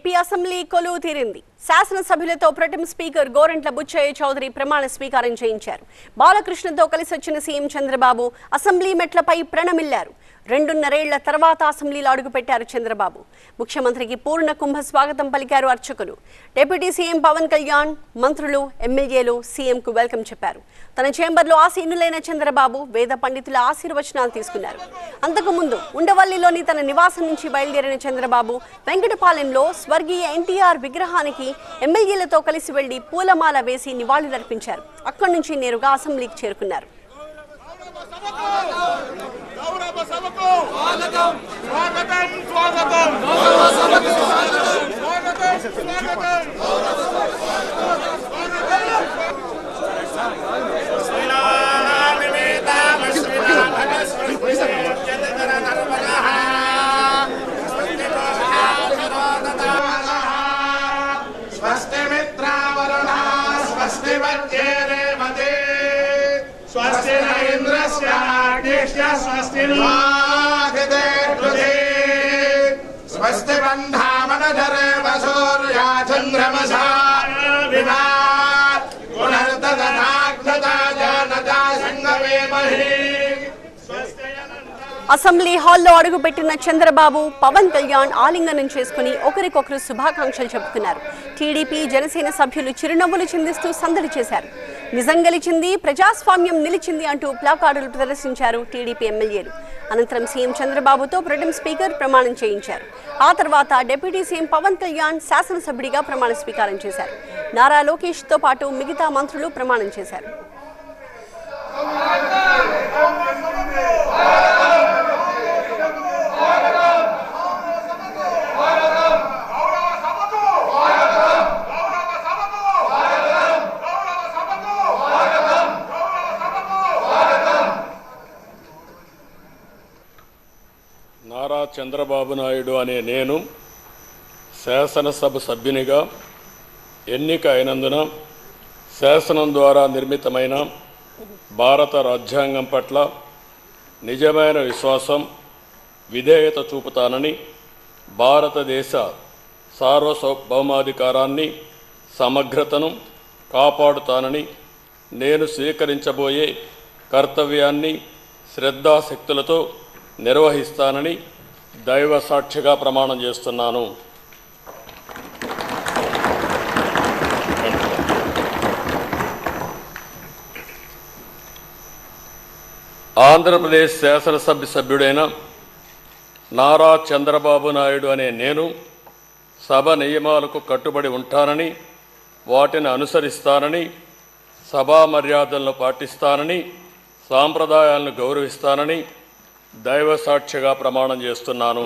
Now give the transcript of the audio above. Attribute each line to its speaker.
Speaker 1: AP assembly కొలువు తీరింది. శాసనసభ్యులతో pro tem speaker Gorantla Buchaiah Chowdary ప్రమాణ స్వీకారం చేయించారు. బాలకృష్ణతో కలిసి వచ్చిన సీఎం చంద్రబాబు అసెంబ్లీ మెట్లపై ప్రణమిల్లారు. 2.5 ఏళ్ల తర్వాత అసెంబ్లీలో అడుగుపెట్టారు చంద్రబాబు. ముఖ్యమంత్రికి పూర్ణ కుంభ స్వాగతం పలికారు అర్చకులు. డిప్యూటీ సీఎం పవన్ కళ్యాణ్, మంత్రులు, ఎమ్మెల్యేలు సీఎంకు వెల్కమ్ చెప్పారు. తన చేంబర్లో ఆసీనులైన చంద్రబాబు వేద పండితుల ఆశీర్వచనాలు తీసుకున్నారు. అంతకుముందు ఉండవల్లిలోని తన నివాసం నుంచి బయలుదేరిన చంద్రబాబు వెంకటపాలెంలో స్వర్గీయ ఎన్టీఆర్ విగ్రహానికి ఎమ్మెల్యేలతో కలిసి వెళ్లి పూలమాల వేసి నివాళులర్పించారు. అక్కడి నుంచి నేరుగా అసెంబ్లీకి చేరుకున్నారు.
Speaker 2: स्वस्ति बन्धामनधरे वसूर्या चन्द्रमसा विना पुनर्ददनाग्नता जानता संगमेमहि।
Speaker 1: అసెంబ్లీ హాల్లో అడుగుపెట్టిన చంద్రబాబు, పవన్ కళ్యాణ్ ఆలింగనం చేసుకుని ఒకరికొకరు శుభాకాంక్షలు చెప్పుకున్నారు. టీడీపీ, జనసేన సభ్యులు చిరునవ్వులు చిందిస్తూ సందడి చేశారు. నిజం గెలిచింది, ప్రజాస్వామ్యం నిలిచింది అంటూ ప్లాకార్డులు ప్రదర్శించారు టీడీపీ ఎమ్మెల్యేలు. అనంతరం సీఎం చంద్రబాబుతో ప్రొటెం స్పీకర్ ప్రమాణం చేయించారు. ఆ తర్వాత డిప్యూటీ సీఎం పవన్ కళ్యాణ్ శాసనసభ్యుడిగా ప్రమాణ స్వీకారం చేశారు. నారా లోకేష్తో పాటు మిగతా మంత్రులు ప్రమాణం చేశారు.
Speaker 3: నారా చంద్రబాబు నాయుడు అనే నేను శాసనసభ సభ్యునిగా ఎన్నిక అయినందున శాసనం ద్వారా నిర్మితమైన భారత రాజ్యాంగం పట్ల నిజమైన విశ్వాసం, విధేయత చూపుతానని, భారతదేశ సార్వభౌమాధికారాన్ని, సమగ్రతను కాపాడుతానని, నేను స్వీకరించబోయే కర్తవ్యాన్ని శ్రద్ధాశక్తులతో నిర్వహిస్తానని దైవ సాక్షిగా ప్రమాణం చేస్తున్నాను. ఆంధ్రప్రదేశ్ శాసనసభ సభ్యుడైన నారా చంద్రబాబు నాయుడు అనే నేను సభ నియమాలకు కట్టుబడి ఉంటానని, వాటిని అనుసరిస్తానని, సభా మర్యాదలను పాటిస్తానని, సాంప్రదాయాలను గౌరవిస్తానని దైవ సాక్షిగా ప్రమాణం చేస్తున్నాను.